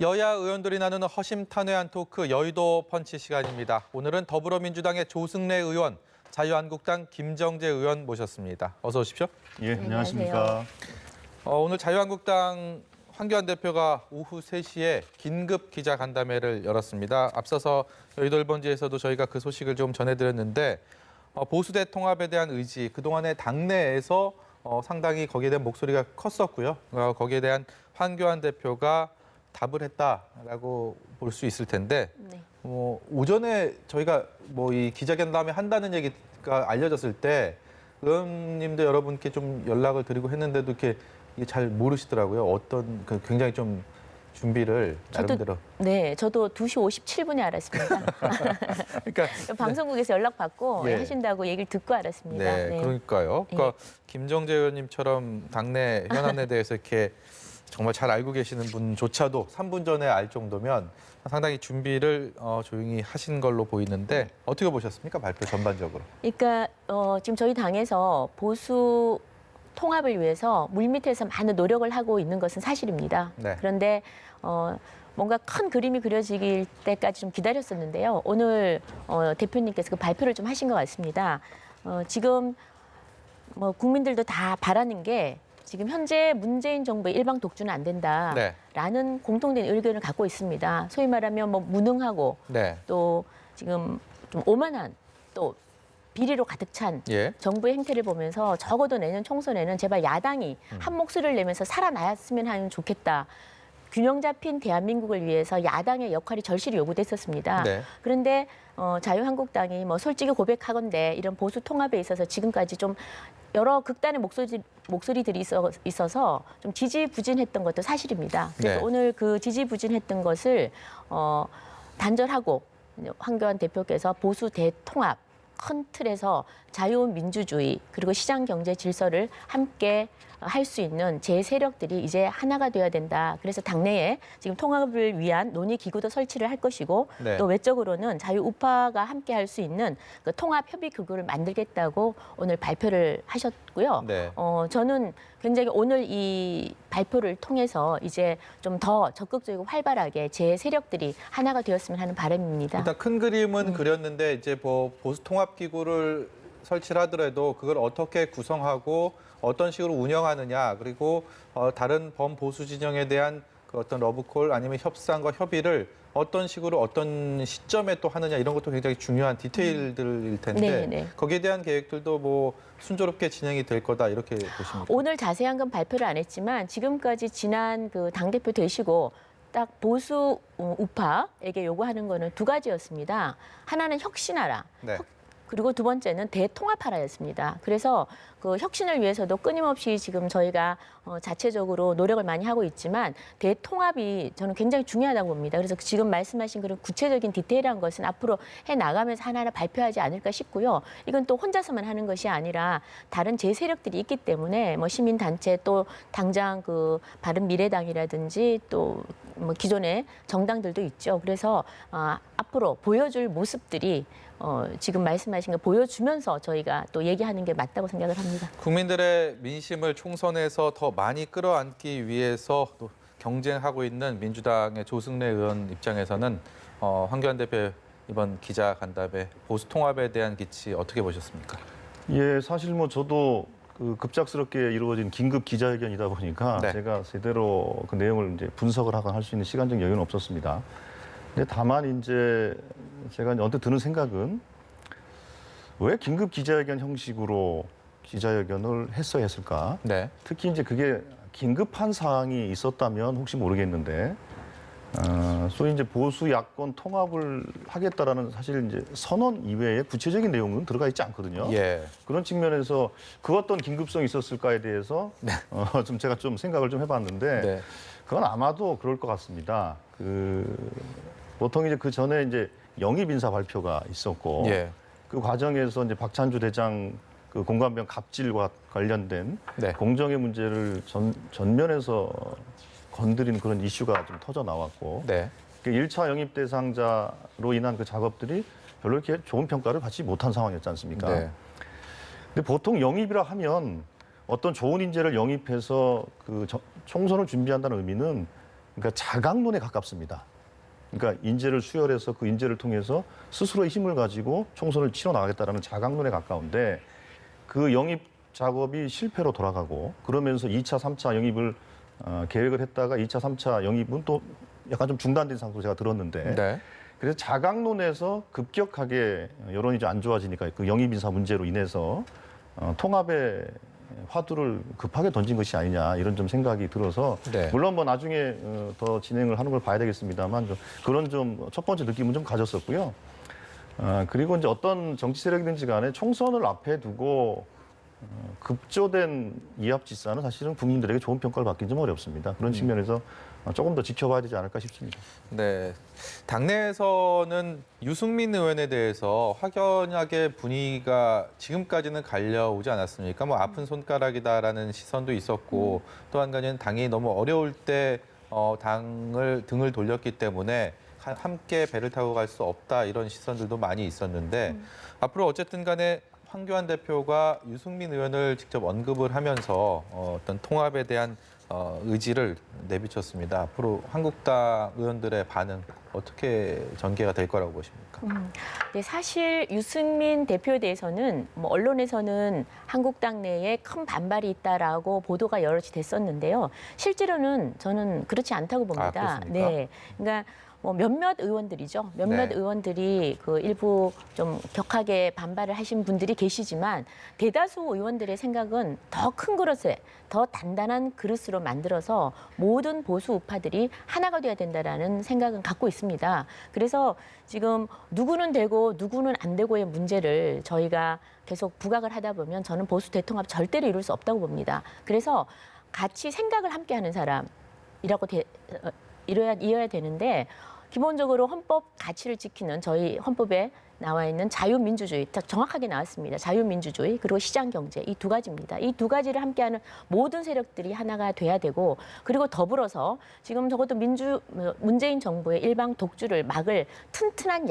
여야 의원들이 나누는 허심탄회한 토크 여의도 펀치 시간입니다. 오늘은 더불어민주당의 조승래 의원, 자유한국당 김정재 의원 모셨습니다. 어서 오십시오. 예, 안녕하십니까. 오늘 자유한국당 황교안 대표가 오후 3시에 긴급 기자간담회를 열었습니다. 앞서서 여의도 1번지에서도 저희가 그 소식을 좀 전해드렸는데 보수대 통합에 대한 의지, 그동안의 당내에서 상당히 거기에 대한 목소리가 컸었고요. 거기에 대한 황교안 대표가 답을 했다라고 볼 수 있을 텐데 네. 오전에 저희가 이 기자간담회 한다는 얘기가 알려졌을 때 의원님들 여러분께 좀 연락을 드리고 했는데도 이게 잘 모르시더라고요. 어떤 굉장히 좀 준비를 나름대로. 저도 2시 57분에 알았습니다. 그러니까 방송국에서 연락받고 예. 하신다고 얘기를 듣고 알았습니다. 네, 그러니까요. 그러니까 김정재 의원님처럼 당내 현안에 대해서 이렇게 정말 잘 알고 계시는 분조차도 3분 전에 알 정도면 상당히 준비를 조용히 하신 걸로 보이는데 어떻게 보셨습니까? 발표 전반적으로. 그러니까 지금 저희 당에서 보수 통합을 위해서 물밑에서 많은 노력을 하고 있는 것은 사실입니다. 네. 그런데 뭔가 큰 그림이 그려질 때까지 좀 기다렸었는데요. 오늘 대표님께서 그 발표를 좀 하신 것 같습니다. 지금 국민들도 다 바라는 게 지금 현재 문재인 정부의 일방 독주는 안 된다라는 공통된 의견을 갖고 있습니다. 소위 말하면 무능하고 또 지금 좀 오만한 또 비리로 가득 찬 정부의 행태를 보면서 적어도 내년 총선에는 제발 야당이 한 목소리를 내면서 살아나왔으면 하면 좋겠다. 균형 잡힌 대한민국을 위해서 야당의 역할이 절실히 요구됐었습니다. 그런데 자유한국당이 솔직히 고백하건대 이런 보수 통합에 있어서 지금까지 좀 여러 극단의 목소리들이 있어서 좀 지지부진했던 것도 사실입니다. 그래서 오늘 그 지지부진했던 것을 단절하고 황교안 대표께서 보수 대통합 큰 틀에서 자유민주주의 그리고 시장 경제 질서를 함께 할 수 있는 제 세력들이 이제 하나가 되어야 된다. 그래서 당내에 지금 통합을 위한 논의 기구도 설치를 할 것이고 또 외적으로는 자유우파가 함께 할 수 있는 그 통합 협의 기구를 만들겠다고 오늘 발표를 하셨고요. 저는 굉장히 오늘 이 발표를 통해서 이제 좀 더 적극적이고 활발하게 제 세력들이 하나가 되었으면 하는 바람입니다. 일단 큰 그림은 그렸는데 이제 보수 통합 기구를 설치를 하더라도 그걸 어떻게 구성하고 어떤 식으로 운영하느냐, 그리고 다른 범보수 진영에 대한 그 어떤 러브콜 아니면 협상과 협의를 어떤 식으로 어떤 시점에 또 하느냐, 이런 것도 굉장히 중요한 디테일들일 텐데 거기에 대한 계획들도 순조롭게 진행이 될 거다, 이렇게 보십니까? 오늘 자세한 건 발표를 안 했지만 지금까지 지난 그 당대표 되시고 딱 보수 우파에게 요구하는 거는 두 가지였습니다. 하나는 혁신하라. 그리고 두 번째는 대통합하라였습니다. 그래서 그 혁신을 위해서도 끊임없이 지금 저희가 자체적으로 노력을 많이 하고 있지만 대통합이 저는 굉장히 중요하다고 봅니다. 그래서 지금 말씀하신 그런 구체적인 디테일한 것은 앞으로 해 나가면서 하나하나 발표하지 않을까 싶고요. 이건 또 혼자서만 하는 것이 아니라 다른 제 세력들이 있기 때문에 시민단체 또 당장 그 바른미래당이라든지 또 기존의 정당들도 있죠. 그래서 앞으로 보여줄 모습들이 지금 말씀하신 거 보여주면서 저희가 또 얘기하는 게 맞다고 생각을 합니다. 국민들의 민심을 총선에서 더 많이 끌어안기 위해서 또 경쟁하고 있는 민주당의 조승래 의원 입장에서는 황교안 대표 이번 기자간담회 보수 통합에 대한 기치 어떻게 보셨습니까? 예, 사실 저도 그 급작스럽게 이루어진 긴급 기자회견이다 보니까 제가 제대로 그 내용을 이제 분석을 하거나 할 수 있는 시간적 여유는 없었습니다. 근데 다만 이제 제가 언뜻 드는 생각은 왜 긴급 기자회견 형식으로 기자회견을 했어야 했을까? 특히 이제 그게 긴급한 사항이 있었다면 혹시 모르겠는데, 소위 이제 보수 야권 통합을 하겠다라는 사실 이제 선언 이외에 구체적인 내용은 들어가 있지 않거든요. 그런 측면에서 그 어떤 긴급성이 있었을까에 대해서 좀 제가 좀 생각을 좀 해봤는데 그건 아마도 그럴 것 같습니다. 보통 이제 그 전에 이제 영입 인사 발표가 있었고 그 과정에서 이제 박찬주 대장 그 공관병 갑질과 관련된 공정의 문제를 전면에서 건드리는 그런 이슈가 좀 터져 나왔고 그 1차 영입 대상자로 인한 그 작업들이 별로 이렇게 좋은 평가를 받지 못한 상황이었지 않습니까? 근데 보통 영입이라 하면 어떤 좋은 인재를 영입해서 그 총선을 준비한다는 의미는 그러니까 자강론에 가깝습니다. 그러니까 인재를 수혈해서 그 인재를 통해서 스스로의 힘을 가지고 총선을 치러 나가겠다라는 자강론에 가까운데 그 영입 작업이 실패로 돌아가고 그러면서 2차, 3차 영입을 계획을 했다가 2차, 3차 영입은 또 약간 좀 중단된 상태로 제가 들었는데 네. 그래서 자강론에서 급격하게 여론이 좀 안 좋아지니까 그 영입 인사 문제로 인해서 통합의 화두를 급하게 던진 것이 아니냐 이런 좀 생각이 들어서 네. 물론 뭐 나중에 더 진행을 하는 걸 봐야 되겠습니다만 좀 그런 좀 첫 번째 느낌은 좀 가졌었고요. 그리고 이제 어떤 정치 세력이든지 간에 총선을 앞에 두고 급조된 이합집산은 사실은 국민들에게 좋은 평가를 받기 좀 어렵습니다. 그런 측면에서 조금 더 지켜봐야 되지 않을까 싶습니다. 네. 당내에서는 유승민 의원에 대해서 확연하게 분위기가 지금까지는 갈려오지 않았습니까? 뭐 아픈 손가락이다라는 시선도 있었고 또 한 가지는 당이 너무 어려울 때 등을 돌렸기 때문에 함께 배를 타고 갈 수 없다 이런 시선들도 많이 있었는데 앞으로 어쨌든 간에 황교안 대표가 유승민 의원을 직접 언급을 하면서 어떤 통합에 대한 의지를 내비쳤습니다. 앞으로 한국당 의원들의 반응 어떻게 전개가 될 거라고 보십니까? 네, 사실 유승민 대표에 대해서는 뭐 언론에서는 한국당 내에 큰 반발이 있다라고 보도가 여럿이 됐었는데요. 실제로는 저는 그렇지 않다고 봅니다. 그렇습니까? 네, 그러니까 뭐 몇몇 의원들이죠. 몇몇 네. 의원들이 그 일부 좀 격하게 반발을 하신 분들이 계시지만 대다수 의원들의 생각은 더 큰 그릇에 더 단단한 그릇으로 만들어서 모든 보수 우파들이 하나가 돼야 된다라는 생각은 갖고 있습니다. 그래서 지금 누구는 되고 누구는 안 되고의 문제를 저희가 계속 부각을 하다 보면 저는 보수 대통합 절대로 이룰 수 없다고 봅니다. 그래서 같이 생각을 함께하는 사람이라고 이어야 되는데 기본적으로 헌법 가치를 지키는 저희 헌법에 나와 있는 자유민주주의, 정확하게 나왔습니다. 자유민주주의 그리고 시장경제 이 두 가지입니다. 이 두 가지를 함께하는 모든 세력들이 하나가 돼야 되고 그리고 더불어서 지금 적어도 문재인 정부의 일방 독주를 막을 튼튼한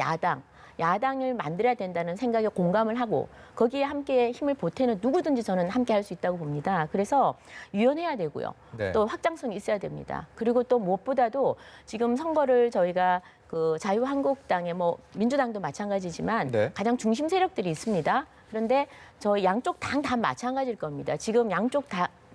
야당을 만들어야 된다는 생각에 공감을 하고 거기에 함께 힘을 보태는 누구든지 저는 함께 할 수 있다고 봅니다. 그래서 유연해야 되고요. 네. 또 확장성이 있어야 됩니다. 그리고 또 무엇보다도 지금 선거를 저희가 그 자유한국당의 뭐 민주당도 마찬가지지만 네. 가장 중심 세력들이 있습니다. 그런데 저희 양쪽 당 다 마찬가지일 겁니다. 지금 양쪽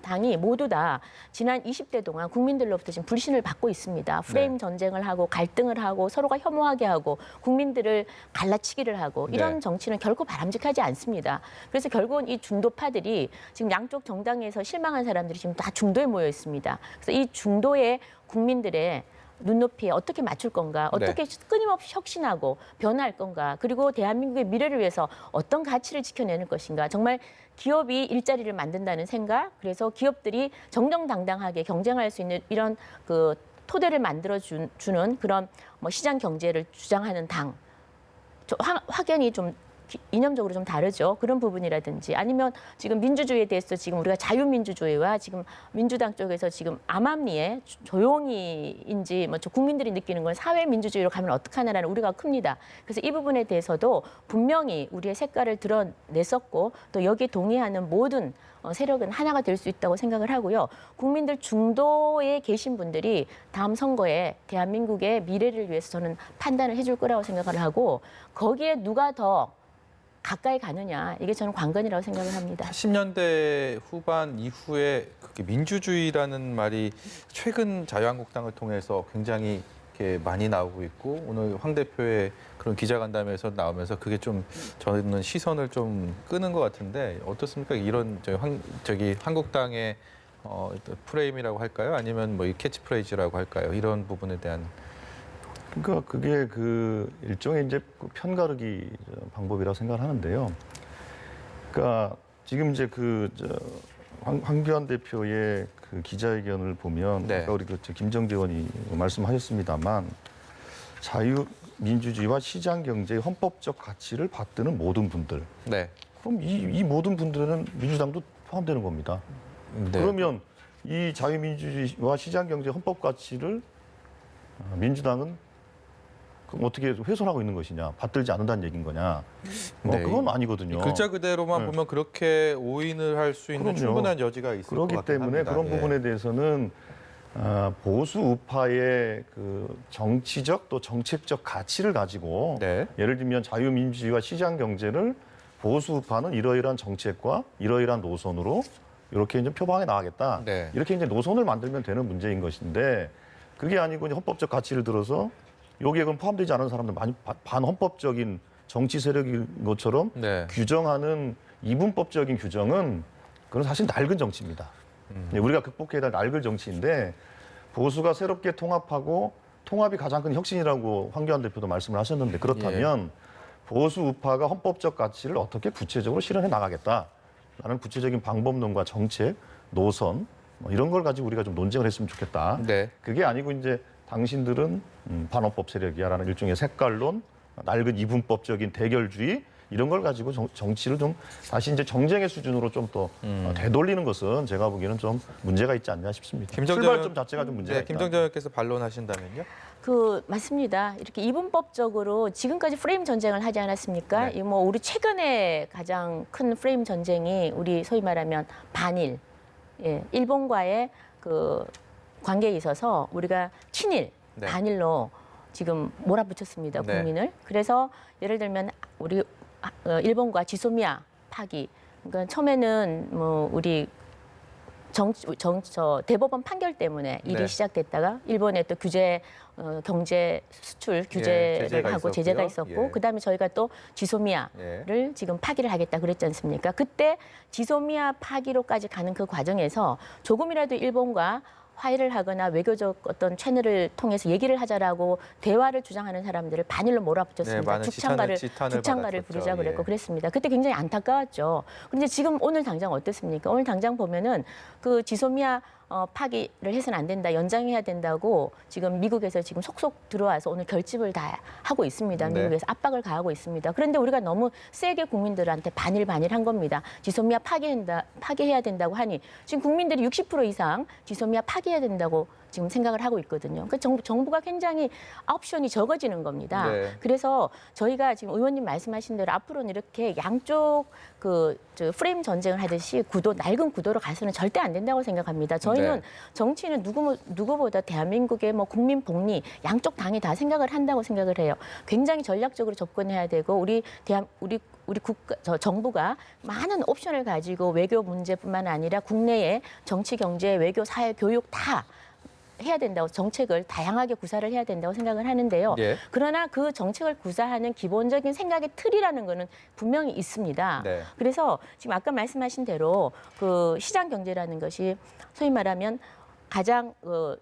당이 모두 다 지난 20대 동안 국민들로부터 지금 불신을 받고 있습니다. 프레임 네. 전쟁을 하고 갈등을 하고 서로가 혐오하게 하고 국민들을 갈라치기를 하고 이런 네. 정치는 결코 바람직하지 않습니다. 그래서 결국은 이 중도파들이 지금 양쪽 정당에서 실망한 사람들이 지금 다 중도에 모여 있습니다. 그래서 이 중도의 국민들의 눈높이에 어떻게 맞출 건가, 어떻게 끊임없이 혁신하고 변화할 건가, 그리고 대한민국의 미래를 위해서 어떤 가치를 지켜내는 것인가. 정말 기업이 일자리를 만든다는 생각, 그래서 기업들이 정정당당하게 경쟁할 수 있는 이런 그 토대를 만들어 주는 그런 뭐 시장 경제를 주장하는 당, 확연히 좀 이념적으로 좀 다르죠. 그런 부분이라든지 아니면 지금 민주주의에 대해서 지금 우리가 자유민주주의와 지금 민주당 쪽에서 지금 암암리에 조용히인지 뭐 국민들이 느끼는 건 사회민주주의로 가면 어떡하나라는 우려가 큽니다. 그래서 이 부분에 대해서도 분명히 우리의 색깔을 드러냈었고 또 여기에 동의하는 모든 세력은 하나가 될 수 있다고 생각을 하고요. 국민들 중도에 계신 분들이 다음 선거에 대한민국의 미래를 위해서 저는 판단을 해줄 거라고 생각을 하고 거기에 누가 더 가까이 가느냐 이게 저는 관건이라고 생각을 합니다. 80년대 후반 이후에 그렇게 민주주의라는 말이 최근 자유한국당을 통해서 굉장히 이렇게 많이 나오고 있고 오늘 황 대표의 그런 기자간담회에서 나오면서 그게 좀 저는 시선을 좀 끄는 것 같은데 어떻습니까? 이런 한국당의 프레임이라고 할까요? 아니면 뭐 이 캐치프레이즈라고 할까요? 이런 부분에 대한 그러니까 그게 그 일종의 이제 편가르기 방법이라고 생각을 하는데요. 그러니까 지금 이제 황교안 대표의 그 기자회견을 보면 네. 아까 우리 김정재 의원이 말씀하셨습니다만 자유민주주의와 시장경제의 헌법적 가치를 받드는 모든 분들. 네. 그럼 이 모든 분들은 민주당도 포함되는 겁니다. 네. 그러면 이 자유민주주의와 시장경제 헌법 가치를 민주당은 그럼 어떻게 훼손하고 있는 것이냐, 받들지 않는다는 얘기인 거냐? 네. 그건 아니거든요. 글자 그대로만 네. 보면 그렇게 오인을 할 수 있는 그럼요. 충분한 여지가 있을 것 그렇기 같긴 때문에 합니다. 그런 예. 부분에 대해서는 보수 우파의 그 정치적 또 정책적 가치를 가지고 네. 예를 들면 자유민주주의와 시장 경제를 보수 우파는 이러이러한 정책과 이러이러한 노선으로 이렇게 이제 표방해 나가겠다. 네. 이렇게 이제 노선을 만들면 되는 문제인 것인데 그게 아니고 이제 헌법적 가치를 들어서 여기에 그럼 포함되지 않은 사람들 많이 반헌법적인 정치 세력인 것처럼 네. 규정하는 이분법적인 규정은 그건 사실 낡은 정치입니다. 우리가 극복해야 될 낡은 정치인데 보수가 새롭게 통합하고 통합이 가장 큰 혁신이라고 황교안 대표도 말씀을 하셨는데 그렇다면 보수 우파가 헌법적 가치를 어떻게 구체적으로 실현해 나가겠다라는 구체적인 방법론과 정책, 노선 뭐 이런 걸 가지고 우리가 좀 논쟁을 했으면 좋겠다. 네. 그게 아니고 이제 당신들은 반헌법 세력이야라는 일종의 색깔론, 낡은 이분법적인 대결주의 이런 걸 가지고 정치를 좀 다시 이제 정쟁의 수준으로 좀 더 되돌리는 것은 제가 보기에는 좀 문제가 있지 않나 싶습니다. 출발점 자체가 좀 문제가 네, 있다. 김정재 의원께서 반론하신다면요? 맞습니다. 이렇게 이분법적으로 지금까지 프레임 전쟁을 하지 않았습니까? 네. 이 뭐 우리 최근에 가장 큰 프레임 전쟁이 우리 소위 말하면 반일, 일본과의 그 관계에 있어서 우리가 친일, 네. 반일로 지금 몰아붙였습니다, 네. 국민을. 그래서 예를 들면 우리 일본과 지소미아 파기. 그러니까 처음에는 뭐 우리 대법원 판결 때문에 일이 네. 시작됐다가 일본의 또 규제 경제 수출 규제를 제재가 하고 있었고요. 제재가 있었고 예. 그다음에 저희가 또 지소미아를 지금 파기를 하겠다 그랬지 않습니까? 그때 지소미아 파기로까지 가는 그 과정에서 조금이라도 일본과 화해를 하거나 외교적 어떤 채널을 통해서 얘기를 하자라고 대화를 주장하는 사람들을 반일로 몰아붙였습니다. 네, 많은 죽창가를 지탄을 부르자 받았었죠. 그랬고 예. 그랬습니다. 그때 굉장히 안타까웠죠. 그런데 지금 오늘 당장 어떻습니까? 오늘 당장 보면은 그 지소미아 파기를 해서는 안 된다, 연장해야 된다고 지금 미국에서 지금 속속 들어와서 오늘 결집을 다 하고 있습니다. 네. 미국에서 압박을 가하고 있습니다. 그런데 우리가 너무 세게 국민들한테 반일한 겁니다. 지소미아 파기해야 된다고 하니 지금 국민들이 60% 이상 지소미아 파기해야 된다고 지금 생각을 하고 있거든요. 그러니까 정부가 굉장히 옵션이 적어지는 겁니다. 네. 그래서 저희가 지금 의원님 말씀하신 대로 앞으로는 이렇게 양쪽 저 프레임 전쟁을 하듯이 낡은 구도로 가서는 절대 안 된다고 생각합니다. 저희는 네. 정치는 누구보다 대한민국의 뭐 국민 복리 양쪽 당이 다 생각을 한다고 생각을 해요. 굉장히 전략적으로 접근해야 되고 우리 정부가 많은 옵션을 가지고 외교 문제뿐만 아니라 국내의 정치, 경제, 외교, 사회, 교육 다 해야 된다고 정책을 다양하게 구사를 해야 된다고 생각을 하는데요. 예. 그러나 그 정책을 구사하는 기본적인 생각의 틀이라는 거는 분명히 있습니다. 네. 그래서 지금 아까 말씀하신 대로 그 시장 경제라는 것이 소위 말하면 가장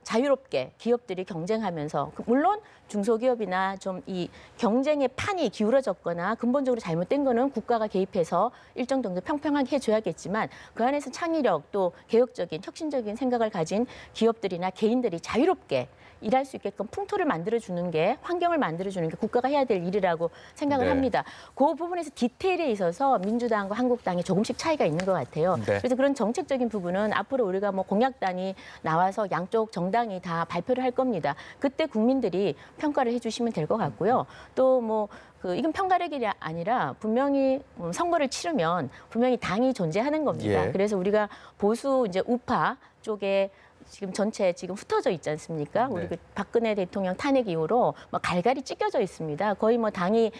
자유롭게 기업들이 경쟁하면서 물론 중소기업이나 좀 이 경쟁의 판이 기울어졌거나 근본적으로 잘못된 거는 국가가 개입해서 일정 정도 평평하게 해줘야겠지만 그 안에서 창의력 또 개혁적인 혁신적인 생각을 가진 기업들이나 개인들이 자유롭게 일할 수 있게끔 풍토를 만들어주는 게 환경을 만들어주는 게 국가가 해야 될 일이라고 생각을 네. 합니다. 그 부분에서 디테일에 있어서 민주당과 한국당이 조금씩 차이가 있는 것 같아요. 네. 그래서 그런 정책적인 부분은 앞으로 우리가 뭐 공약단이 나와서 양쪽 정당이 다 발표를 할 겁니다. 그때 국민들이 평가를 해주시면 될 것 같고요. 또 뭐 이건 편가르기 아니라 분명히 선거를 치르면 분명히 당이 존재하는 겁니다. 예. 그래서 우리가 보수 이제 우파 쪽에 지금 전체 지금 흩어져 있지 않습니까? 우리 네. 그 박근혜 대통령 탄핵 이후로 뭐 갈갈이 찢겨져 있습니다. 거의 뭐 당이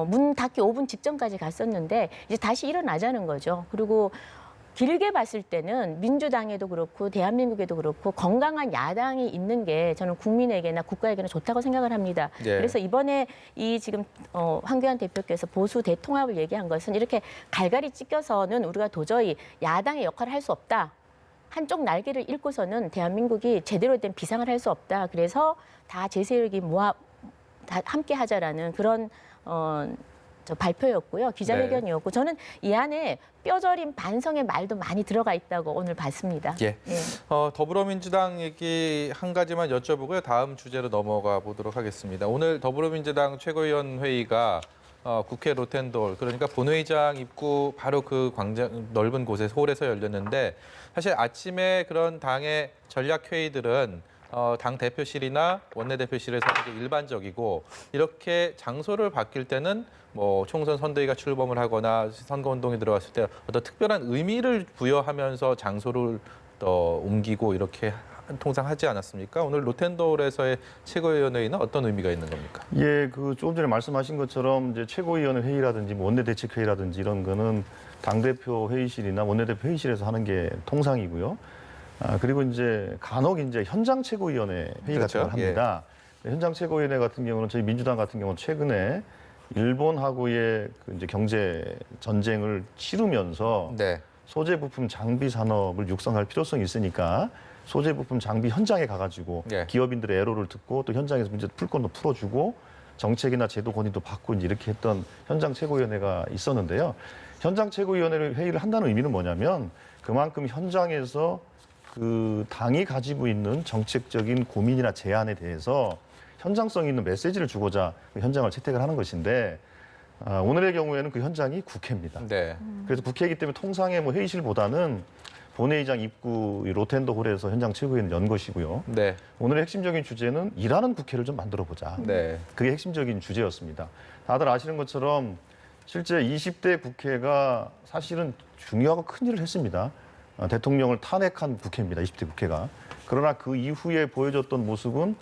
문 닫기 5분 직전까지 갔었는데 이제 다시 일어나자는 거죠. 그리고 길게 봤을 때는 민주당에도 그렇고 대한민국에도 그렇고 건강한 야당이 있는 게 저는 국민에게나 국가에게는 좋다고 생각을 합니다. 네. 그래서 이번에 이 지금 황교안 대표께서 보수 대통합을 얘기한 것은 이렇게 갈갈이 찢겨서는 우리가 도저히 야당의 역할을 할 수 없다. 한쪽 날개를 잃고서는 대한민국이 제대로 된 비상을 할 수 없다. 그래서 다 제세력이 다 함께 하자라는 그런 발표였고요. 기자회견이었고 저는 이 안에 뼈저린 반성의 말도 많이 들어가 있다고 오늘 봤습니다. 예. 더불어민주당 얘기 한 가지만 여쭤보고요. 다음 주제로 넘어가 보도록 하겠습니다. 오늘 더불어민주당 최고위원 회의가 국회 로텐돌 그러니까 본회의장 입구 바로 그 광장 넓은 곳에 홀에서 열렸는데 사실 아침에 그런 당의 전략 회의들은 당 대표실이나 원내대표실에서 일반적이고 이렇게 장소를 바뀔 때는 뭐 총선 선대위가 출범을 하거나 선거운동에 들어갔을 때 어떤 특별한 의미를 부여하면서 장소를 옮기고 이렇게 통상 하지 않았습니까? 오늘 로텐도홀에서의 최고위원회의는 어떤 의미가 있는 겁니까? 예, 그 조금 전에 말씀하신 것처럼 이제 최고위원회 회의라든지 뭐 원내대책회의라든지 이런 거는 당대표 회의실이나 원내대표 회의실에서 하는 게 통상이고요. 그리고 이제 간혹 이제 현장 최고위원회 회의 그렇죠. 같은 걸 합니다. 현장 최고위원회 같은 경우는 저희 민주당 같은 경우는 최근에 일본하고의 그 이제 경제 전쟁을 치르면서 네. 소재 부품 장비 산업을 육성할 필요성이 있으니까 소재 부품 장비 현장에 가가지고 예. 기업인들의 애로를 듣고 또 현장에서 문제 풀 건도 풀어주고 정책이나 제도 건의도 받고 이제 이렇게 했던 현장 최고위원회가 있었는데요. 현장 최고위원회 회의를 한다는 의미는 뭐냐면 그만큼 현장에서 그 당이 가지고 있는 정책적인 고민이나 제안에 대해서 현장성 있는 메시지를 주고자 그 현장을 채택을 하는 것인데 오늘의 경우에는 그 현장이 국회입니다. 네. 그래서 국회이기 때문에 통상의 뭐 회의실보다는 본회의장 입구 이 로텐더홀에서 현장 최고위원을 연 것이고요. 네. 오늘의 핵심적인 주제는 일하는 국회를 좀 만들어 보자. 네. 그게 핵심적인 주제였습니다. 다들 아시는 것처럼 실제 20대 국회가 사실은 중요하고 큰 일을 했습니다. 대통령을 탄핵한 국회입니다. 20대 국회가. 그러나 그 이후에 보여줬던 모습은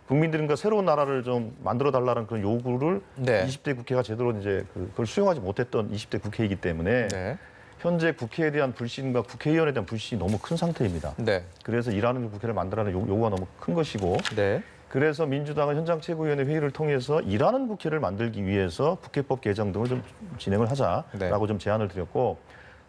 국민들과 새로운 나라를 좀 만들어 달라는 그런 요구를 네. 20대 국회가 제대로 이제 그걸 수용하지 못했던 20대 국회이기 때문에 네. 현재 국회에 대한 불신과 국회의원에 대한 불신이 너무 큰 상태입니다. 네. 그래서 일하는 국회를 만들라는 요구가 너무 큰 것이고 네. 그래서 민주당은 현장 최고위원회 회의를 통해서 일하는 국회를 만들기 위해서 국회법 개정 등을 좀 진행을 하자라고 네. 좀 제안을 드렸고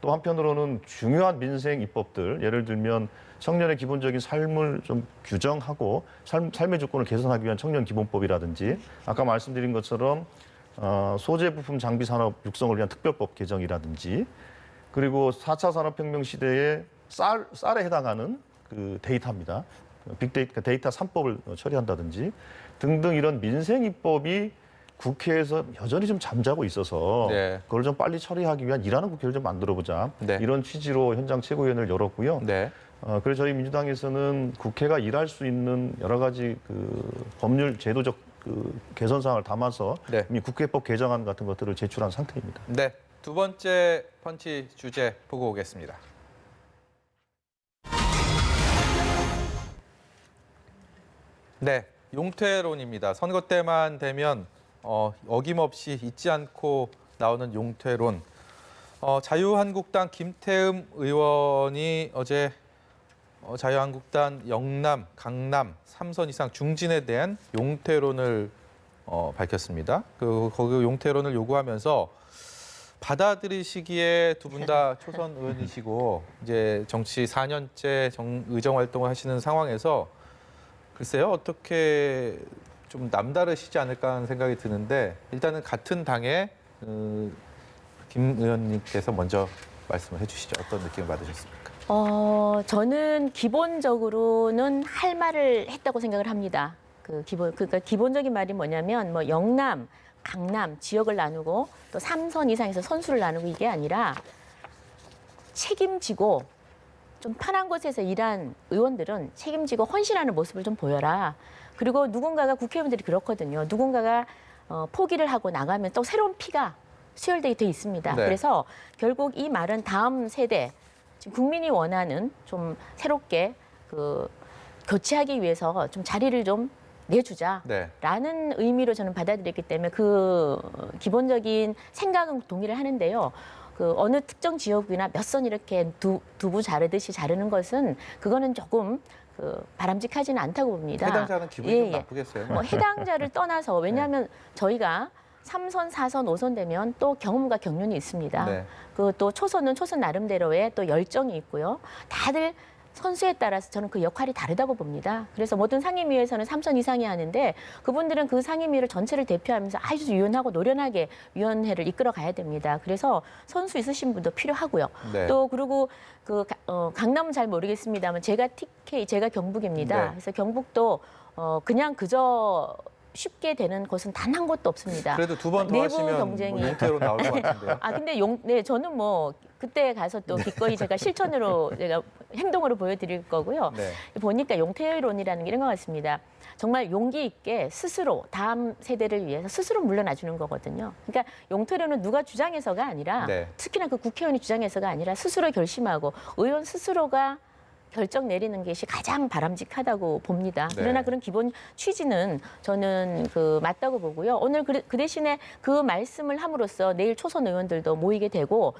또 한편으로는 중요한 민생 입법들 예를 들면 청년의 기본적인 삶을 좀 규정하고 삶의 조건을 개선하기 위한 청년 기본법이라든지 아까 말씀드린 것처럼 소재 부품 장비 산업 육성을 위한 특별법 개정이라든지 그리고 4차 산업혁명 시대에 쌀에 해당하는 그 데이터입니다. 빅데이터, 데이터 3법을 처리한다든지 등등 이런 민생 입법이 국회에서 여전히 좀 잠자고 있어서 네. 그걸 좀 빨리 처리하기 위한 일하는 국회를 좀 만들어보자. 네. 이런 취지로 현장 최고위원회를 열었고요. 네. 그래서 저희 민주당에서는 국회가 일할 수 있는 여러 가지 그 법률 제도적 그 개선 사항을 담아서 네. 이미 국회법 개정안 같은 것들을 제출한 상태입니다. 네. 두 번째 펀치 주제 보고 오겠습니다. 네. 용퇴론입니다. 선거 때만 되면 어김없이 잊지 않고 나오는 용퇴론. 자유한국당 김태흠 의원이 어제 자유한국당 영남, 강남 3선 이상 중진에 대한 용퇴론을 밝혔습니다. 거기 용퇴론을 요구하면서 받아들이시기에 두 분 다 초선 의원이시고 이제 정치 4년째 의정 활동을 하시는 상황에서 글쎄요 어떻게 좀 남다르시지 않을까 하는 생각이 드는데 일단은 같은 당의 김 의원님께서 먼저 말씀을 해주시죠. 어떤 느낌을 받으셨습니까? 저는 기본적으로는 할 말을 했다고 생각을 합니다. 그러니까 기본적인 말이 뭐냐면 뭐 영남, 강남 지역을 나누고 또 3선 이상에서 선수를 나누고 이게 아니라 책임지고 좀 편한 곳에서 일한 의원들은 책임지고 헌신하는 모습을 좀 보여라. 그리고 누군가가 국회의원들이 그렇거든요. 누군가가 포기를 하고 나가면 또 새로운 피가 수혈되게 돼 있습니다. 네. 그래서 결국 이 말은 다음 세대 지금 국민이 원하는 좀 새롭게 교체하기 위해서 좀 자리를 좀 내주자라는 네. 의미로 저는 받아들였기 때문에 그 기본적인 생각은 동의를 하는데요. 어느 특정 지역이나 몇 선 이렇게 두부 자르듯이 자르는 것은 그거는 조금 바람직하지는 않다고 봅니다. 해당자는 기분이 좀 나쁘겠어요. 뭐 해당자를 떠나서 왜냐하면 저희가 3선, 4선, 5선 되면 또 경험과 경륜이 있습니다. 네. 또 초선은 초선 나름대로의 또 열정이 있고요. 다들 선수에 따라서 저는 그 역할이 다르다고 봅니다. 그래서 모든 상임위에서는 3선 이상이 하는데 그분들은 그 상임위를 전체를 대표하면서 아주 유연하고 노련하게 위원회를 이끌어 가야 됩니다. 그래서 선수 있으신 분도 필요하고요. 네. 또 그리고 강남은 잘 모르겠습니다만 제가 경북입니다. 네. 그래서 경북도 그냥 그저 쉽게 되는 곳은 단 한 곳도 없습니다. 그래도 두 번 더 내부 하시면 경쟁이. 뭐 용태로 나올 것 같은데요. 근데 저는 뭐 그때 가서 또 기꺼이 제가 실천으로 제가 행동으로 보여드릴 거고요. 네. 보니까 용태론이라는 게 이런 것 같습니다. 정말 용기 있게 스스로 다음 세대를 위해서 스스로 물러나 주는 거거든요. 그러니까 용태론은 누가 주장해서가 아니라 네. 특히나 그 국회의원이 주장해서가 아니라 스스로 결심하고 의원 스스로가 결정 내리는 것이 가장 바람직하다고 봅니다. 네. 그러나 그런 기본 취지는 저는 맞다고 보고요. 오늘 그 대신에 그 말씀을 함으로써 내일 초선 의원들도 모이게 되고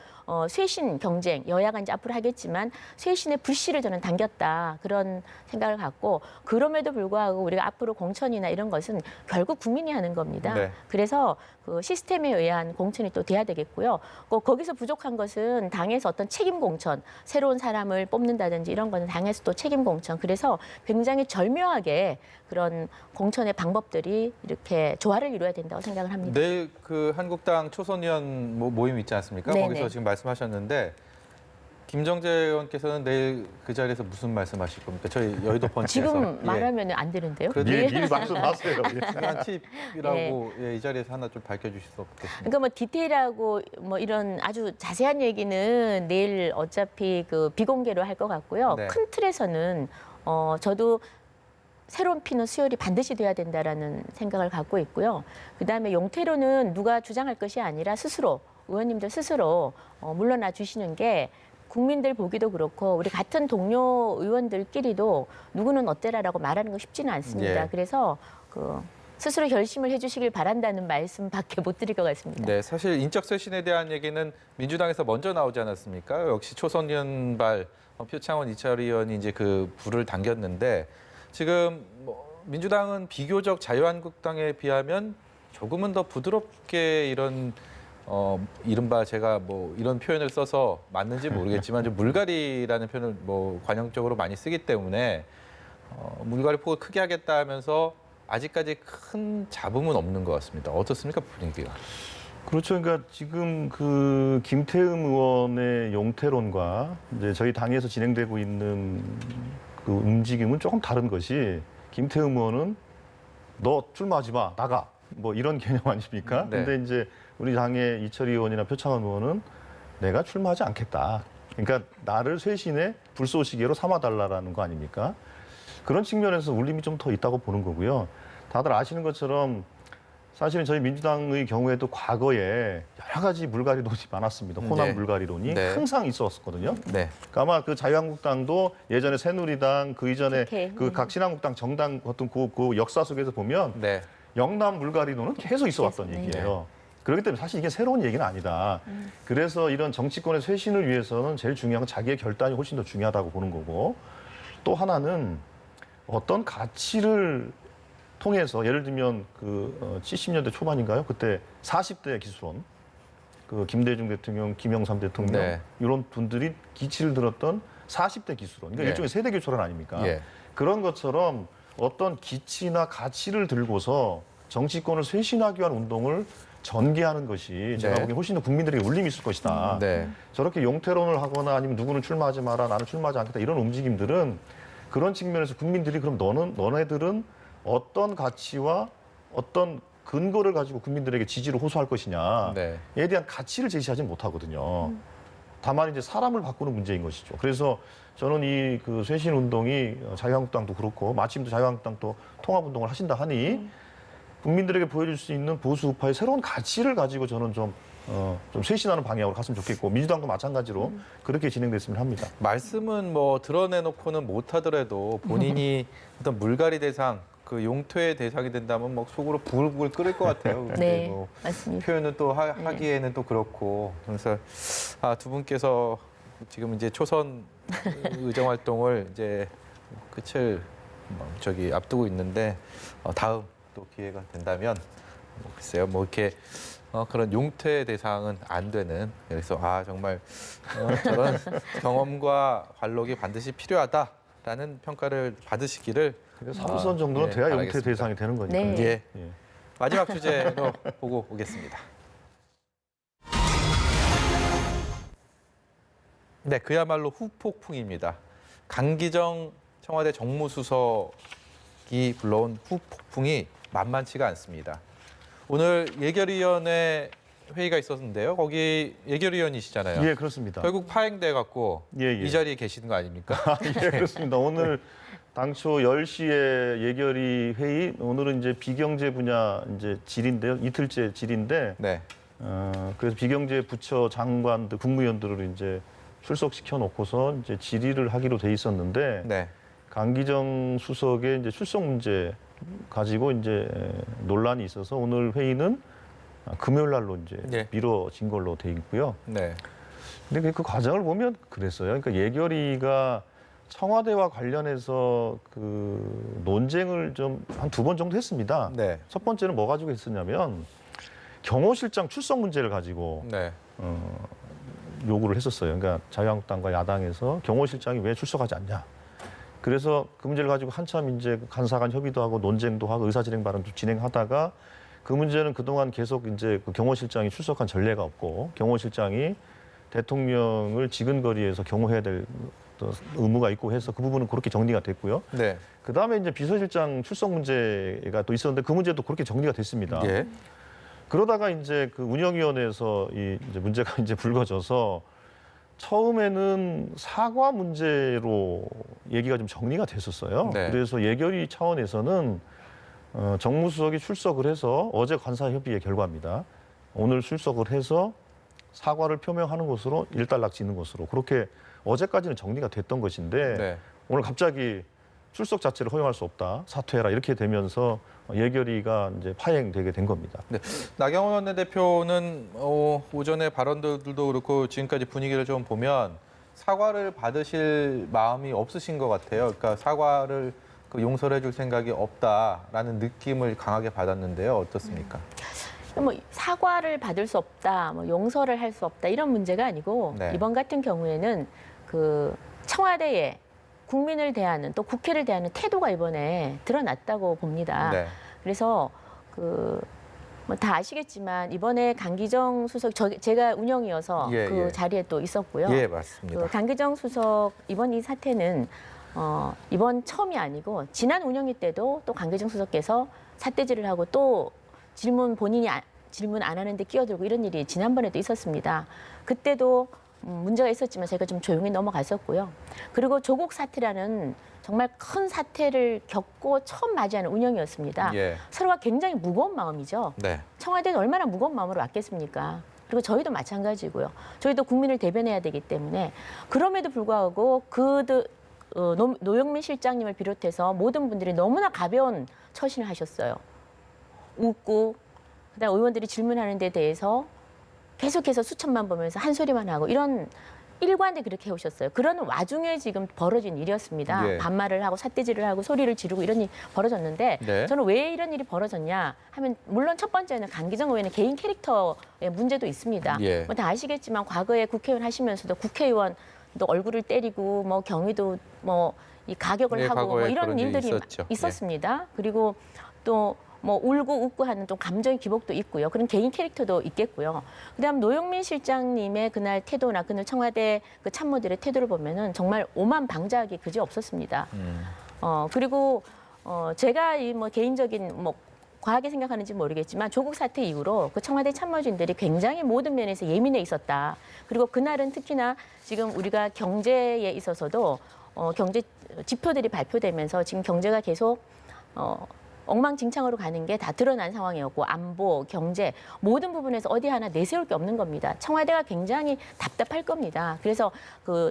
쇄신 경쟁, 여야가 이제 앞으로 하겠지만 쇄신의 불씨를 저는 당겼다. 그런 생각을 갖고 그럼에도 불구하고 우리가 앞으로 공천이나 이런 것은 결국 국민이 하는 겁니다. 네. 그래서 그 시스템에 의한 공천이 또 돼야 되겠고요. 거기서 부족한 것은 당에서 어떤 책임 공천, 새로운 사람을 뽑는다든지 이런 거는 당에서 또 책임 공천. 그래서 굉장히 절묘하게 그런 공천의 방법들이 이렇게 조화를 이루어야 된다고 생각을 합니다. 내일 그 한국당 초선 의원 모임 있지 않습니까? 네네. 거기서 지금 말씀하셨는데 김정재 의원께서는 내일 그 자리에서 무슨 말씀하실 겁니까? 저희 여의도 펀치에서. 지금 말하면 안 되는데요. 그래도 미리 말씀하세요. 예. 중요한 팁이라고 이 자리에서 하나 좀 밝혀주실 수 없겠습니까? 그러니까 뭐 디테일하고 뭐 이런 아주 자세한 얘기는 내일 어차피 그 비공개로 할 것 같고요. 네. 큰 틀에서는 저도 새로운 피는 수혈이 반드시 돼야 된다라는 생각을 갖고 있고요. 그다음에 용태로는 누가 주장할 것이 아니라 스스로 의원님들 스스로 물러나 주시는 게 국민들 보기도 그렇고 우리 같은 동료 의원들끼리도 누구는 어때라라고 말하는 거 쉽지는 않습니다. 예. 그래서 스스로 결심을 해주시길 바란다는 말씀밖에 못 드릴 것 같습니다. 네, 사실 인적 쇄신에 대한 얘기는 민주당에서 먼저 나오지 않았습니까? 역시 초선 의원발 표창원 이철 의원이 이제 그 불을 당겼는데 지금 민주당은 비교적 자유한국당에 비하면 조금은 더 부드럽게 이런 이른바 제가 이런 표현을 써서 맞는지 모르겠지만 좀 물갈이라는 표현을 관용적으로 많이 쓰기 때문에 물갈이 폭을 크게 하겠다 하면서 아직까지 큰 잡음은 없는 것 같습니다. 어떻습니까, 분위기가? 그렇죠. 그러니까 지금 그 김태흠 의원의 용태론과 이제 저희 당에서 진행되고 있는 그 움직임은 조금 다른 것이 김태흠 의원은 너 출마하지 마, 나가. 이런 개념 아닙니까? 네. 근데 이제 우리 당의 이철희 의원이나 표창원 의원은 내가 출마하지 않겠다. 그러니까 나를 쇄신의 불쏘시개로 삼아달라는 거 아닙니까? 그런 측면에서 울림이 좀 더 있다고 보는 거고요. 다들 아시는 것처럼 사실은 저희 민주당의 경우에도 과거에 여러 가지 물갈이론이 많았습니다. 호남 네. 물갈이론이 네. 항상 있었거든요. 네. 그러니까 아마 그 자유한국당도 예전에 새누리당 그 이전에 국회. 그 각신한국당 정당 어떤 그 역사 속에서 보면 네. 영남 물갈이론은 계속 있어왔던 네. 얘기예요. 그렇기 때문에 사실 이게 새로운 얘기는 아니다. 그래서 이런 정치권의 쇄신을 위해서는 제일 중요한 건 자기의 결단이 훨씬 더 중요하다고 보는 거고 또 하나는 어떤 가치를 통해서 예를 들면 그 70년대 초반인가요? 그때 40대 기수론 그 김대중 대통령, 김영삼 대통령 네. 이런 분들이 기치를 들었던 40대 기수론. 그러니까 네. 일종의 세대 교체론 아닙니까? 예. 그런 것처럼 어떤 기치나 가치를 들고서 정치권을 쇄신하기 위한 운동을 전개하는 것이 제가 네. 보기엔 훨씬 더 국민들에게 울림이 있을 것이다. 네. 저렇게 용태론을 하거나 아니면 누구는 출마하지 마라, 나는 출마하지 않겠다 이런 움직임들은 그런 측면에서 국민들이 그럼 너네들은 어떤 가치와 어떤 근거를 가지고 국민들에게 지지를 호소할 것이냐에 네. 대한 가치를 제시하지 못하거든요. 다만 이제 사람을 바꾸는 문제인 것이죠. 그래서 저는 이 그 쇄신 운동이 자유한국당도 그렇고 마침 또 자유한국당도 통합 운동을 하신다 하니 국민들에게 보여줄 수 있는 보수 우파의 새로운 가치를 가지고 저는 좀 쇄신하는 방향으로 갔으면 좋겠고 민주당도 마찬가지로 그렇게 진행됐으면 합니다. 말씀은 드러내놓고는 못하더라도 본인이 어떤 물갈이 대상, 그 용퇴의 대상이 된다면 속으로 부글부글 끓을 것 같아요. 근데 네, 맞습니다. 표현은 또 하기에는 또 그렇고 그래서 두 분께서 지금 이제 초선 의정 활동을 이제 끝을 앞두고 있는데 다음 또 기회가 된다면 글쎄요 이렇게 그런 용퇴 대상은 안 되는 그래서 정말 저런 경험과 관록이 반드시 필요하다라는 평가를 받으시기를 그래서 3선 정도는 돼야 용퇴 바라겠습니다. 대상이 되는 거니까. 네. 예. 예. 마지막 주제로 보고 오겠습니다. 네, 그야말로 후폭풍입니다. 강기정 청와대 정무수석이 불러온 후폭풍이 만만치가 않습니다. 오늘 예결위원회 회의가 있었는데요. 거기 예결위원이시잖아요. 예, 그렇습니다. 결국 파행돼 갖고 예. 이 자리에 계시는 거 아닙니까? 예, 그렇습니다. 오늘 당초 10시에 예결위 회의, 오늘은 이제 비경제 분야 이제 질인데요. 이틀째 질인데, 네. 그래서 비경제 부처 장관들, 국무위원들을 이제 출석시켜 놓고서 이제 질의를 하기로 돼 있었는데 네. 강기정 수석의 이제 출석 문제 가지고 이제 논란이 있어서 오늘 회의는 금요일 날로 이제 네. 미뤄진 걸로 돼 있고요. 네. 근데 그 과정을 보면 그랬어요. 그러니까 예결위가 청와대와 관련해서 그 논쟁을 좀 한 2번 정도 했습니다. 네. 첫 번째는 뭐 가지고 했었냐면 경호실장 출석 문제를 가지고 네. 요구를 했었어요. 그러니까 자유한국당과 야당에서 경호실장이 왜 출석하지 않냐. 그래서 그 문제를 가지고 한참 이제 간사 간 협의도 하고 논쟁도 하고 의사진행 발언도 진행하다가 그 문제는 그동안 계속 이제 그 경호실장이 출석한 전례가 없고 경호실장이 대통령을 지근거리에서 경호해야 될 의무가 있고 해서 그 부분은 그렇게 정리가 됐고요. 네. 그 다음에 이제 비서실장 출석 문제가 또 있었는데 그 문제도 그렇게 정리가 됐습니다. 예. 그러다가 이제 그 운영위원회에서 이제 문제가 이제 불거져서 처음에는 사과 문제로 얘기가 좀 정리가 됐었어요. 네. 그래서 예결위 차원에서는 정무수석이 출석을 해서 어제 관사협의의 결과입니다. 오늘 출석을 해서 사과를 표명하는 것으로 일단락지는 것으로 그렇게 어제까지는 정리가 됐던 것인데 네. 오늘 갑자기 출석 자체를 허용할 수 없다, 사퇴해라 이렇게 되면서 예결위가 이제 파행되게 된 겁니다. 네. 나경원 원내대표는 오전에 발언들도 그렇고 지금까지 분위기를 좀 보면 사과를 받으실 마음이 없으신 것 같아요. 그러니까 사과를 용서해 줄 생각이 없다라는 느낌을 강하게 받았는데요. 어떻습니까? 뭐 사과를 받을 수 없다, 뭐 용서를 할 수 없다 이런 문제가 아니고 네. 이번 같은 경우에는 그 청와대에 국민을 대하는 또 국회를 대하는 태도가 이번에 드러났다고 봅니다. 네. 그래서 뭐 다 아시겠지만 이번에 강기정 수석 제가 운영이어서 예, 그 예. 자리에 또 있었고요. 예, 맞습니다. 그 강기정 수석 이번 이 사태는 이번 처음이 아니고 지난 운영위 때도 또 강기정 수석께서 삿대질을 하고 또 본인이 질문 안 하는데 끼어들고 이런 일이 지난번에도 있었습니다. 그때도 문제가 있었지만 제가 좀 조용히 넘어갔었고요. 그리고 조국 사태라는 정말 큰 사태를 겪고 처음 맞이하는 운영이었습니다. 예. 서로가 굉장히 무거운 마음이죠. 네. 청와대는 얼마나 무거운 마음으로 왔겠습니까? 그리고 저희도 마찬가지고요. 저희도 국민을 대변해야 되기 때문에 그럼에도 불구하고 노영민 실장님을 비롯해서 모든 분들이 너무나 가벼운 처신을 하셨어요. 웃고 그다음 의원들이 질문하는 데 대해서 계속해서 수천만 보면서 한 소리만 하고 이런 일관되게 그렇게 해오셨어요. 그런 와중에 지금 벌어진 일이었습니다. 예. 반말을 하고 삿대질을 하고 소리를 지르고 이런 일이 벌어졌는데 네. 저는 왜 이런 일이 벌어졌냐 하면 물론 첫 번째는 강기정 의원의 개인 캐릭터의 문제도 있습니다. 예. 뭐 다 아시겠지만 과거에 국회의원 하시면서도 국회의원 또 얼굴을 때리고 뭐 경위도 뭐 이 가격을 예, 하고 뭐 과거에 이런 그런 일이 일들이 있었죠. 있었습니다. 그리고 또 뭐 울고 웃고 하는 좀 감정의 기복도 있고요. 그런 개인 캐릭터도 있겠고요. 그다음 노영민 실장님의 그날 태도나 그날 청와대 그 참모들의 태도를 보면은 정말 오만방자하기 그지 없었습니다. 그리고 제가 이 뭐 개인적인 뭐 과하게 생각하는지 모르겠지만 조국 사태 이후로 그 청와대 참모진들이 굉장히 모든 면에서 예민해 있었다. 그리고 그날은 특히나 지금 우리가 경제에 있어서도 경제 지표들이 발표되면서 지금 경제가 계속 엉망진창으로 가는 게 다 드러난 상황이었고 안보, 경제 모든 부분에서 어디 하나 내세울 게 없는 겁니다. 청와대가 굉장히 답답할 겁니다. 그래서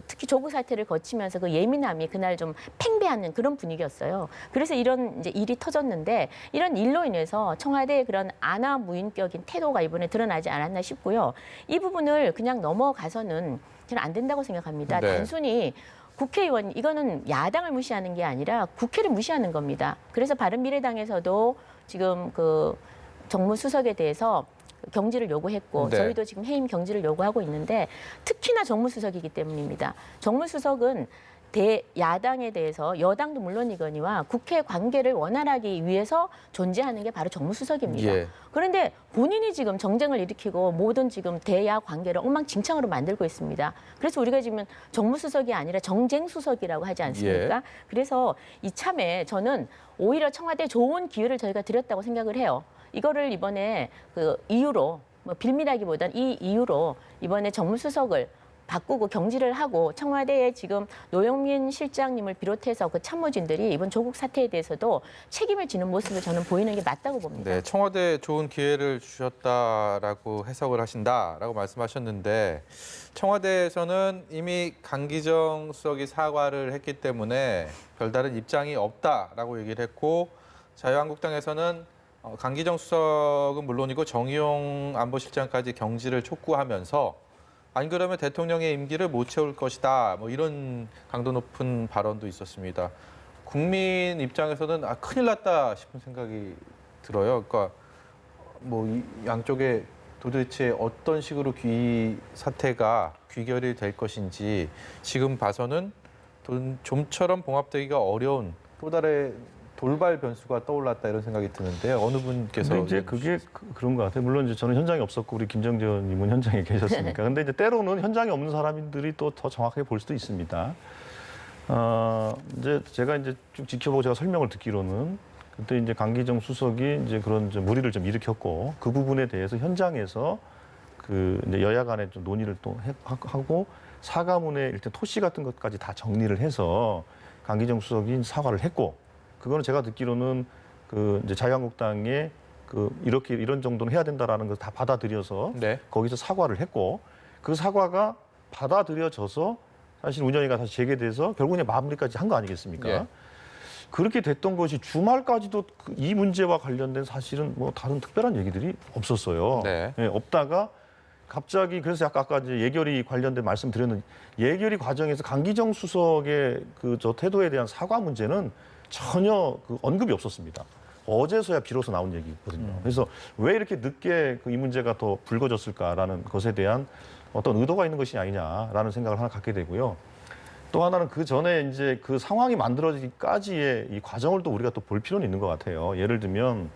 특히 조국 사태를 거치면서 그 예민함이 그날 좀 팽배하는 그런 분위기였어요. 그래서 이런 이제 일이 터졌는데 이런 일로 인해서 청와대의 그런 안하무인격인 태도가 이번에 드러나지 않았나 싶고요. 이 부분을 그냥 넘어가서는 저는 안 된다고 생각합니다. 네. 단순히 국회의원 이거는 야당을 무시하는 게 아니라 국회를 무시하는 겁니다. 그래서 바른미래당에서도 지금 그 정무수석에 대해서 경질을 요구했고 네. 저희도 지금 해임 경질을 요구하고 있는데 특히나 정무수석이기 때문입니다. 정무수석은 야당에 대해서 여당도 물론이거니와 국회 관계를 원활하기 위해서 존재하는 게 바로 정무수석입니다. 예. 그런데 본인이 지금 정쟁을 일으키고 모든 지금 대야 관계를 엉망진창으로 만들고 있습니다. 그래서 우리가 지금 정무수석이 아니라 정쟁수석이라고 하지 않습니까? 예. 그래서 이참에 저는 오히려 청와대에 좋은 기회를 저희가 드렸다고 생각을 해요. 이거를 이번에 그 이유로 뭐 빌미라기보다는 이 이유로 이번에 정무수석을 바꾸고 경질을 하고 청와대에 지금 노영민 실장님을 비롯해서 그 참모진들이 이번 조국 사태에 대해서도 책임을 지는 모습을 저는 보이는 게 맞다고 봅니다. 네, 청와대에 좋은 기회를 주셨다라고 해석을 하신다라고 말씀하셨는데 청와대에서는 이미 강기정 수석이 사과를 했기 때문에 별다른 입장이 없다라고 얘기를 했고 자유한국당에서는 강기정 수석은 물론이고 정의용 안보실장까지 경질을 촉구하면서 안 그러면 대통령의 임기를 못 채울 것이다. 뭐 이런 강도 높은 발언도 있었습니다. 국민 입장에서는 큰일 났다 싶은 생각이 들어요. 그러니까 뭐 이 양쪽에 도대체 어떤 식으로 이 사태가 귀결이 될 것인지 지금 봐서는 좀처럼 봉합되기가 어려운 또 다른 돌발 변수가 떠올랐다 이런 생각이 드는데 어느 분께서 근데 이제 그게 그런 것 같아요. 물론 이제 저는 현장에 없었고 우리 김정재 의원님은 현장에 계셨으니까. 근데 이제 때로는 현장에 없는 사람들이 또 더 정확하게 볼 수도 있습니다. 이제 제가 이제 쭉 지켜보고 제가 설명을 듣기로는 그때 이제 강기정 수석이 이제 그런 좀 무리를 좀 일으켰고 그 부분에 대해서 현장에서 그 이제 여야 간에 좀 논의를 또 하고 사과문에 일단 토시 같은 것까지 다 정리를 해서 강기정 수석이 사과를 했고 그거는 제가 듣기로는 그 이제 자유한국당에 그 이렇게 이런 정도는 해야 된다라는 걸 다 받아들여서 네. 거기서 사과를 했고 그 사과가 받아들여져서 사실 운영위가 다시 재개돼서 결국 이제 마무리까지 한 거 아니겠습니까? 예. 그렇게 됐던 것이 주말까지도 이 문제와 관련된 사실은 뭐 다른 특별한 얘기들이 없었어요. 네. 예, 없다가 갑자기 그래서 아까 이제 예결위 관련된 말씀드렸는데 예결위 과정에서 강기정 수석의 그 저 태도에 대한 사과 문제는 전혀 그 언급이 없었습니다. 어제서야 비로소 나온 얘기거든요. 그래서 왜 이렇게 늦게 이 문제가 더 불거졌을까라는 것에 대한 어떤 의도가 있는 것이 아니냐라는 생각을 하나 갖게 되고요. 또 하나는 그 전에 이제 그 상황이 만들어지기까지의 이 과정을 또 우리가 또 볼 필요는 있는 것 같아요. 예를 들면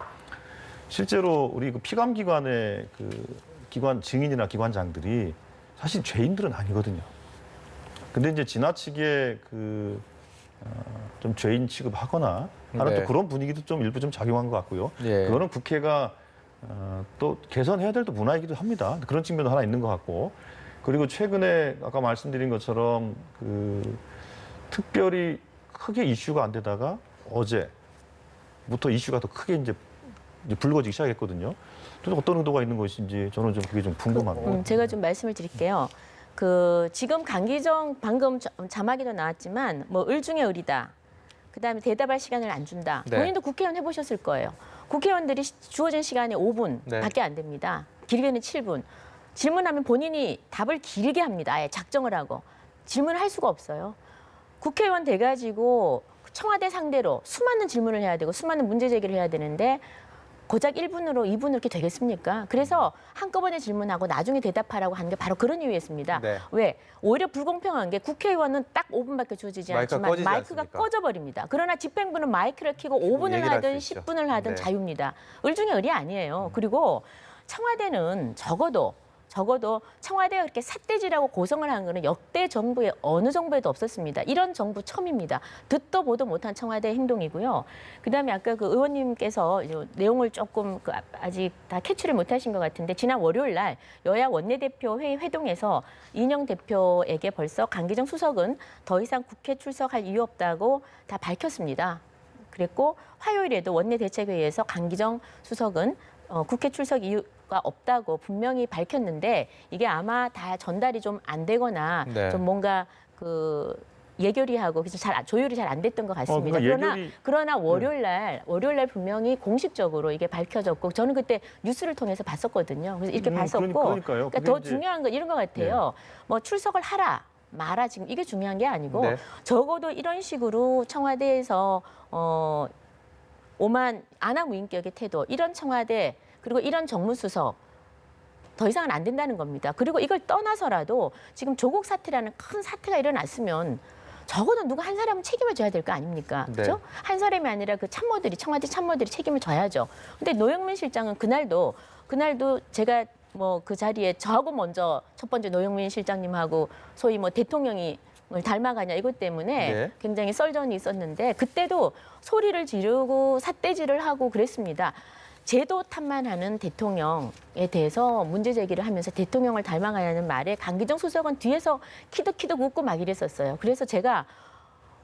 실제로 우리 그 피감기관의 그 기관 증인이나 기관장들이 사실 죄인들은 아니거든요. 근데 이제 지나치게 좀 죄인 취급하거나 하는 네. 또 그런 분위기도 좀 일부 좀 작용한 것 같고요. 예. 그거는 국회가 또 개선해야 될 또 문화이기도 합니다. 그런 측면도 하나 있는 것 같고. 그리고 최근에 아까 말씀드린 것처럼 그 특별히 크게 이슈가 안 되다가 어제부터 이슈가 더 크게 이제 불거지기 시작했거든요. 또 어떤 의도가 있는 것인지 저는 좀 그게 좀 궁금합니다. 제가 좀 말씀을 드릴게요. 그 지금 강기정 방금 자막에도 나왔지만 뭐 을 중에 을이다. 그다음에 대답할 시간을 안 준다. 네. 본인도 국회의원 해보셨을 거예요. 국회의원들이 주어진 시간이 5분밖에 네. 안 됩니다. 길게는 7분. 질문하면 본인이 답을 길게 합니다. 아예 작정을 하고. 질문을 할 수가 없어요. 국회의원 돼가지고 청와대 상대로 수많은 질문을 해야 되고 수많은 문제 제기를 해야 되는데 고작 1분으로 2분으로 이렇게 되겠습니까? 그래서 한꺼번에 질문하고 나중에 대답하라고 하는 게 바로 그런 이유였습니다. 네. 왜? 오히려 불공평한 게 국회의원은 딱 5분밖에 주어지지 마이크가 않지만 꺼지지 마이크가 않습니까? 꺼져버립니다. 그러나 집행부는 마이크를 켜고 5분을 얘기를 할 하든 수 있죠. 10분을 하든 네. 자유입니다. 을 중에 을이 아니에요. 그리고 청와대는 적어도 청와대가 그렇게 삿대질하고 고성을 한 거는 역대 정부의 어느 정부에도 없었습니다. 이런 정부 처음입니다. 듣도 보도 못한 청와대 행동이고요. 그다음에 아까 그 의원님께서 내용을 조금 아직 다 캐치를 못하신 것 같은데 지난 월요일 날 여야 원내대표 회의 회동에서 이인영 대표에게 벌써 강기정 수석은 더 이상 국회 출석할 이유 없다고 다 밝혔습니다. 그랬고 화요일에도 원내대책회의에서 강기정 수석은 국회 출석 이유가 없다고 분명히 밝혔는데 이게 아마 다 전달이 좀 안 되거나 네. 좀 뭔가 그 예결위하고 그래서 조율이 잘 안 됐던 것 같습니다. 그러니까 그러나 월요일 날 분명히 공식적으로 이게 밝혀졌고 저는 그때 뉴스를 통해서 봤었거든요. 그래서 이렇게 봤었고 그러니까요. 그러니까 그게 더 이제- 중요한 건 이런 것 같아요. 뭐 출석을 하라. 마라 지금 이게 중요한 게 아니고 네. 적어도 이런 식으로 청와대에서 오만 아나무인격의 태도 이런 청와대 그리고 이런 정무수석 더 이상은 안 된다는 겁니다. 그리고 이걸 떠나서라도 지금 조국 사태라는 큰 사태가 일어났으면 적어도 누가 한 사람은 책임을 져야 될 거 아닙니까? 네. 그렇죠? 한 사람이 아니라 그 청와대 참모들이 책임을 져야죠. 근데 노영민 실장은 그날도 제가 뭐 그 자리에 저하고 먼저 첫 번째 노영민 실장님하고 소위 뭐 대통령이 뭘 닮아가냐 이것 때문에 네. 굉장히 썰전이 있었는데 그때도 소리를 지르고 삿대질을 하고 그랬습니다. 제도 탓만하는 대통령에 대해서 문제 제기를 하면서 대통령을 닮아가냐는 말에 강기정 수석은 뒤에서 키득키득 웃고 막 이랬었어요. 그래서 제가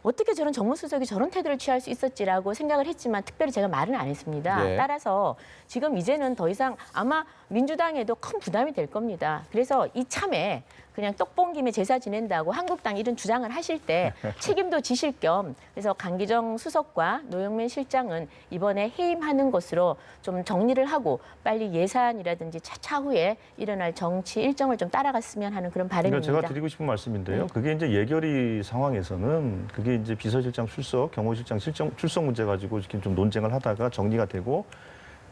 어떻게 저런 정무수석이 저런 태도를 취할 수 있었지라고 생각을 했지만 특별히 제가 말은 안 했습니다. 예. 따라서 지금 이제는 더 이상 아마 민주당에도 큰 부담이 될 겁니다. 그래서 이참에 그냥 떡본 김에 제사 지낸다고 한국당 이런 주장을 하실 때 책임도 지실 겸 그래서 강기정 수석과 노영민 실장은 이번에 해임하는 것으로 좀 정리를 하고 빨리 예산이라든지 차후에 일어날 정치 일정을 좀 따라갔으면 하는 그런 그러니까 바람입니다. 제가 드리고 싶은 말씀인데요. 그게 이제 예결위 상황에서는 그게 이제 비서실장 출석, 경호실장 출석 문제 가지고 이렇게 좀 논쟁을 하다가 정리가 되고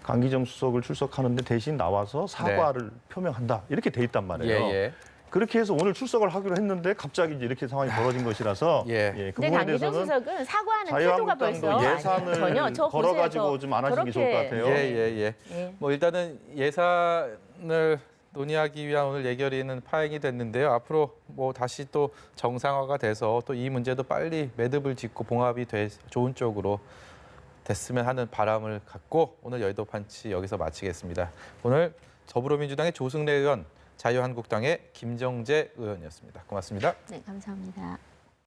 강기정 수석을 출석하는데 대신 나와서 사과를 표명한다 이렇게 돼 있단 말이에요. 예. 그렇게 해서 오늘 출석을 하기로 했는데 갑자기 이제 이렇게 상황이 벌어진 것이라서 예. 그 근데 부분에 강기정 대해서는 수석은 사과하는 태도가 벌써 자유한국당도 예산을 전혀 저 걸어가지고 좀 안 하시는 게 좋을 것 같아요. 예. 예. 뭐 일단은 예산을 논의하기 위한 오늘 예결위는 파행이 됐는데요. 앞으로 뭐 다시 또 정상화가 돼서 또 이 문제도 빨리 매듭을 짓고 봉합이 돼 좋은 쪽으로 됐으면 하는 바람을 갖고 오늘 여의도 판치 여기서 마치겠습니다. 오늘 더불어민주당의 조승래 의원, 자유한국당의 김정재 의원이었습니다. 고맙습니다. 네, 감사합니다.